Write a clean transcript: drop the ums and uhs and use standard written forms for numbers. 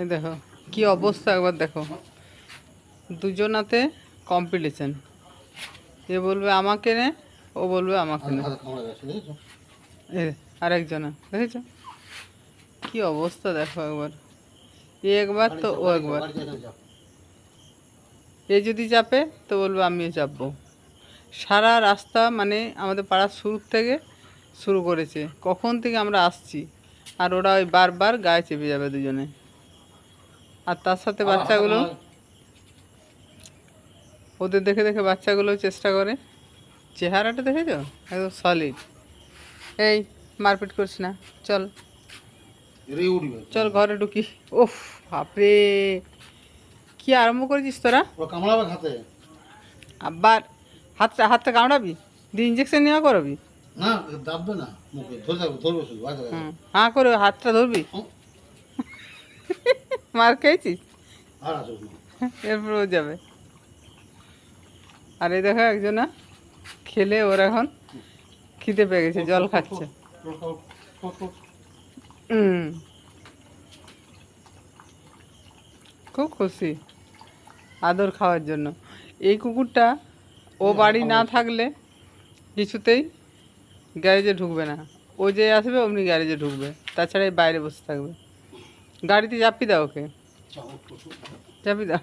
এই দেখো কি অবস্থা, একবার দেখো দুজনাতে কম্পিটিশন। এ বলবে আমাকে নে, ও বলবে আমাকে নে। এ আরেকজনা দেখেছো কি অবস্থা, দেখো একবার। এ একবার তো ও একবার। এ যদি চাপে তো বলবে আমিও চাপবো। সারা রাস্তা মানে আমাদের পাড়ার শুরু থেকে শুরু করেছে, কখন থেকে আমরা আসছি। আর ওরা ওই বারবার গায়ে চেপে যাবে দুজনে। আর তার সাথে বাচ্চাগুলো, ওদের দেখে দেখে বাচ্চাগুলো চেষ্টা করে। চেহারাটা দেখেছো একদম সলিড। এই মারপিট করছি না, চল চল ঘরে ঢুকি। ওফ বাপরে, কি আরম্ভ করেছিস তোরা? কামড়াবে হাতে, আবার হাতটা হাতটা কামড়াবি, দিয়ে ইঞ্জেকশন নেওয়া করাবি? না দাববে না, মুখে ধরে থাকবে, ধরবে শুধু। হুম, হ্যাঁ করে হাতটা ধরবি। মার খেয়েছিস, আর আসুক না। এরপর ও যাবে। আর এই দেখো একজনা খেলে ওর এখন খিদে পেয়ে গেছে, জল খাচ্ছে। হুম, খুব খুশি আদর খাওয়ার জন্য। এই কুকুরটা ও বাড়ি না থাকলে কিছুতেই গ্যারেজে ঢুকবে না। ও যে আসবে অমনি গ্যারেজে ঢুকবে, তাছাড়া এই বাইরে বসে থাকবে। গাড়িতে চাপিয়ে দাও ওকে, চাপিয়ে দাও।